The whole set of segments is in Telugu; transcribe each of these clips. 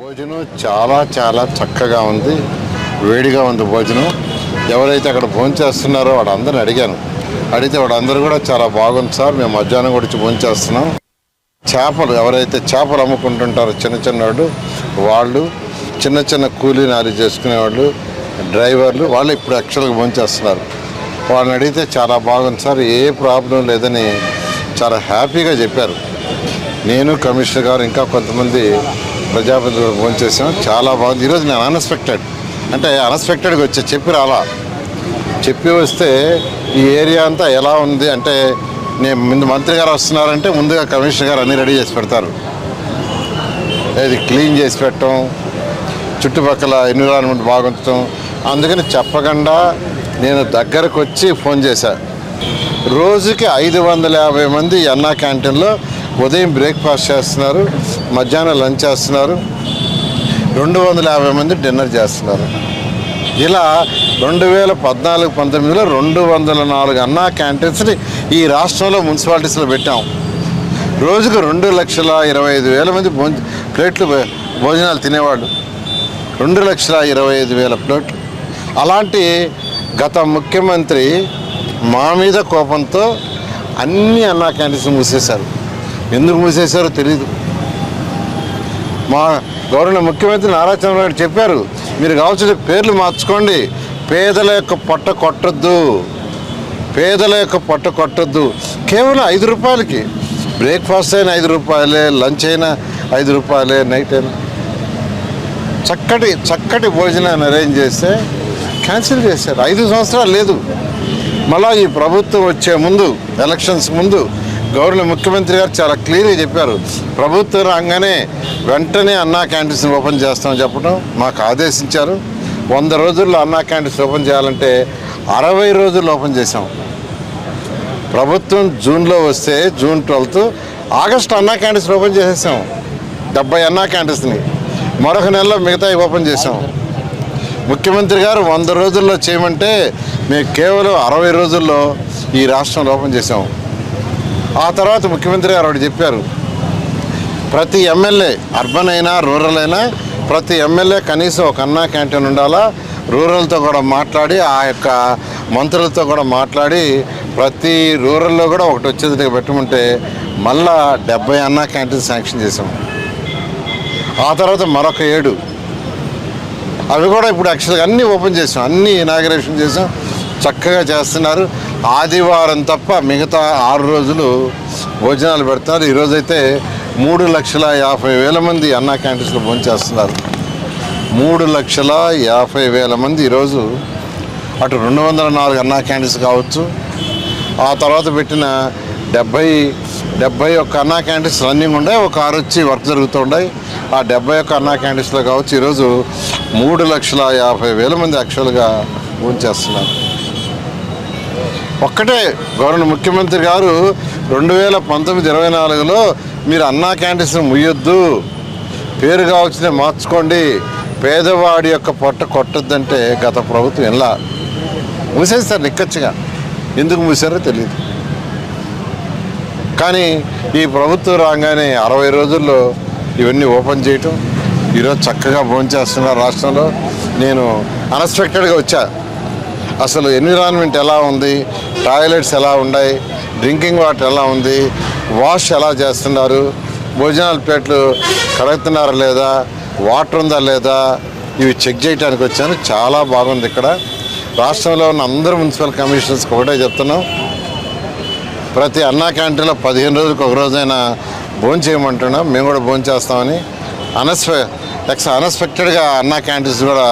భోజనం చాలా చాలా చక్కగా ఉంది, వేడిగా ఉంది భోజనం. ఎవరైతే అక్కడ భోజనం చేస్తున్నారో వాళ్ళందరిని అడిగితే వాళ్ళందరూ కూడా చాలా బాగుంది సార్, మేము మధ్యాహ్నం కూడా భోజనం చేస్తున్నాం. చేపలు ఎవరైతే చేపలు అమ్ముకుంటుంటారో చిన్న వాళ్ళు చిన్న చిన్న కూలీ నాలి చేసుకునేవాళ్ళు, డ్రైవర్లు వాళ్ళు ఇప్పుడు యాక్చువల్గా భోజనం చేస్తున్నారు. వాళ్ళని అడిగితే చాలా బాగుంది సార్, ఏ ప్రాబ్లం లేదని చాలా హ్యాపీగా చెప్పారు. నేను కమిషనర్ గారు ఇంకా కొంతమంది ప్రజాప్రతినిధులు ఫోన్ చేసాం, చాలా బాగుంది. ఈరోజు నేను అన్ఎక్స్పెక్టెడ్గా వచ్చా, చెప్పి వస్తే ఈ ఏరియా అంతా ఎలా ఉంది అంటే, నేను ముందు మంత్రి గారు వస్తున్నారంటే ముందుగా కమిషనర్ గారు అన్నీ రెడీ చేసి పెడతారు. అది క్లీన్ చేసి పెట్టడం, చుట్టుపక్కల ఎన్విరాన్మెంట్ బాగుంచడం. అందుకని చెప్పకుండా నేను దగ్గరకు వచ్చి ఫోన్ చేశా. రోజుకి 550 మంది అన్నా క్యాంటీన్లో ఉదయం బ్రేక్ఫాస్ట్ చేస్తున్నారు, మధ్యాహ్నం లంచ్ చేస్తున్నారు, 250 మంది డిన్నర్ చేస్తున్నారు. ఇలా 2014-19లో 204 అన్నా క్యాంటీన్స్ని ఈ రాష్ట్రంలో మున్సిపాలిటీస్లో పెట్టాం. రోజుకు 2,25,000 మంది ప్లేట్లు భోజనాలు తినేవాళ్ళు, 2,25,000 ప్లేట్లు. అలాంటి గత ముఖ్యమంత్రి మా మీద కోపంతో అన్ని అన్నా క్యాంటీన్స్ మూసేశారు. ఎందుకు మూసేశారో తెలీదు. మా గవర్నర్ ముఖ్యమంత్రి నారా చంద్రబాబు నాయుడు చెప్పారు, మీరు కావాల్సిన పేర్లు మార్చుకోండి, పేదల యొక్క పొట్ట కొట్టద్దు. కేవలం 5 రూపాయలకి బ్రేక్ఫాస్ట్ అయినా 5 రూపాయలే, లంచ్ అయినా 5 రూపాయలే, నైట్ అయినా చక్కటి భోజనాన్ని అరేంజ్ చేస్తే క్యాన్సిల్ చేశారు. 5 సంవత్సరాలు లేదు. మళ్ళీ ఈ ప్రభుత్వం వచ్చే ముందు, ఎలక్షన్స్ ముందు గవర్నర్ ముఖ్యమంత్రి గారు చాలా క్లియర్గా చెప్పారు, ప్రభుత్వం రాగానే వెంటనే అన్నా క్యాంటీన్స్ ఓపెన్ చేస్తామని చెప్పడం మాకు ఆదేశించారు. 100 రోజుల్లో అన్నా క్యాంటీన్స్ ఓపెన్ చేయాలంటే 60 రోజుల్లో ఓపెన్ చేసాం. ప్రభుత్వం జూన్లో వస్తే జూన్ 12 ఆగస్టు అన్నా క్యాంటీన్స్ ఓపెన్ చేసేసాం. 70 అన్నా క్యాంటీన్స్ని మరొక నెలలో మిగతా ఓపెన్ చేసాం. ముఖ్యమంత్రి గారు 100 రోజుల్లో చేయమంటే మేము కేవలం 60 రోజుల్లో ఈ రాష్ట్రంలో ఓపెన్ చేసాం. ఆ తర్వాత ముఖ్యమంత్రి గారు ఒకటి చెప్పారు, ప్రతి ఎమ్మెల్యే అర్బన్ అయినా రూరల్ అయినా ప్రతి ఎమ్మెల్యే కనీసం ఒక అన్నా క్యాంటీన్ ఉండాలా. రూరల్తో కూడా మాట్లాడి, ఆ యొక్క మంత్రులతో కూడా మాట్లాడి ప్రతి రూరల్లో కూడా ఒకటి వచ్చేది పెట్టమంటే మళ్ళా 70 అన్నా క్యాంటీన్ శాంక్షన్ చేసాం. ఆ తర్వాత మరొక 7 అవి కూడా ఇప్పుడు యాక్చువల్గా అన్నీ ఓపెన్ చేసాం, అన్నీ ఇనాగరేషన్ చేసాం, చక్కగా చేస్తున్నారు. ఆదివారం తప్ప మిగతా 6 రోజులు భోజనాలు పెడతారు. ఈరోజైతే 3,50,000 మంది అన్నా క్యాంటీన్స్లో భోజనం చేస్తున్నారు. 3,50,000 మంది ఈరోజు అటు 204 అన్నా క్యాంటీన్స్ కావచ్చు, ఆ తర్వాత పెట్టిన 71 అన్నా క్యాంటీన్స్ రన్నింగ్ ఉన్నాయి, ఒక 6 వచ్చి వర్క్ జరుగుతూ ఉన్నాయి. ఆ 71 అన్నా క్యాంటీన్స్లో కావచ్చు ఈరోజు 3,50,000 మంది యాక్చువల్గా భోజనం చేస్తున్నారు. ఒక్కటే గవర్నర్ ముఖ్యమంత్రి గారు 2019-24లో మీరు అన్నా క్యాంటీన్స్ ముయ్యొద్దు, పేరు కావచ్చునే మార్చుకోండి, పేదవాడి యొక్క పొట్ట కొట్టొద్దంటే గత ప్రభుత్వం ఎలా మూసేస్తారు నిక్కచ్చిగా. ఎందుకు మూసారో తెలియదు. కానీ ఈ ప్రభుత్వం రాగానే 60 రోజుల్లో ఇవన్నీ ఓపెన్ చేయటం, ఈరోజు చక్కగా భోజనం చేస్తున్నారు రాష్ట్రంలో. నేను అన్ఎక్స్పెక్టెడ్గా వచ్చా. అసలు ఎన్విరాన్మెంట్ ఎలా ఉంది, టాయిలెట్స్ ఎలా ఉన్నాయి, డ్రింకింగ్ వాటర్ ఎలా ఉంది, వాష్ ఎలా చేస్తున్నారు, భోజనాల ప్లేట్లు కడుగుతున్నారా లేదా, వాటర్ ఉందా లేదా, ఇవి చెక్ చేయడానికి వచ్చాను. చాలా బాగుంది. ఇక్కడ రాష్ట్రంలో ఉన్న అందరూ మున్సిపల్ కమిషనర్స్కి ఒకటే చెప్తున్నాం, ప్రతి అన్నా క్యాంటీన్లో 15 రోజులకు ఒక రోజైనా భోజనం చేయమంటున్నాం. మేము కూడా భోజనం చేస్తామని అన్ఎక్స్పెక్టెడ్గా అన్నా క్యాంటీన్స్ కూడా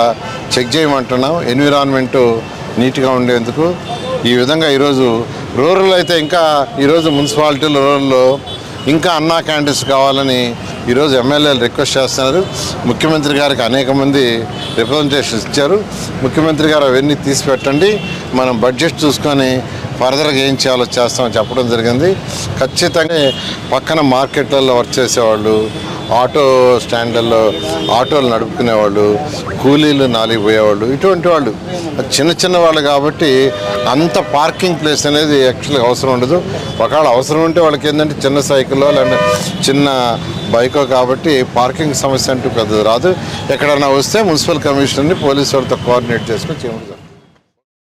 చెక్ చేయమంటున్నాం, ఎన్విరాన్మెంటు నీట్గా ఉండేందుకు. ఈ విధంగా ఈరోజు రూరల్ అయితే ఇంకా ఈరోజు మున్సిపాలిటీలు రూరల్లో ఇంకా అన్నా క్యాంటీన్స్ కావాలని ఈరోజు ఎమ్మెల్యేలు రిక్వెస్ట్ చేస్తున్నారు. ముఖ్యమంత్రి గారికి అనేక మంది రిప్రజెంటేషన్స్ ఇచ్చారు. ముఖ్యమంత్రి గారు అవన్నీ తీసి పెట్టండి, మనం బడ్జెట్ చూసుకొని ఫర్దర్గా ఏం చేయాలో చేస్తామని చెప్పడం జరిగింది. ఖచ్చితంగా పక్కన మార్కెట్లలో వర్క్ చేసేవాళ్ళు, ఆటో స్టాండ్లలో ఆటోలు నడుపుకునేవాళ్ళు, కూలీలు నాలిగి పోయేవాళ్ళు, ఇటువంటి వాళ్ళు చిన్న చిన్న వాళ్ళు కాబట్టి అంత పార్కింగ్ ప్లేస్ అనేది యాక్చువల్గా అవసరం ఉండదు. ఒకవేళ అవసరం ఉంటే వాళ్ళకి ఏంటంటే చిన్న సైకిల్లో లేదా చిన్న బైకో కాబట్టి పార్కింగ్ సమస్య అంటూ పెద్దది రాదు. ఎక్కడన్నా వస్తే మున్సిపల్ కమిషనర్ని పోలీసు వాళ్ళతో కోఆర్డినేట్ చేసుకొని చేయడం.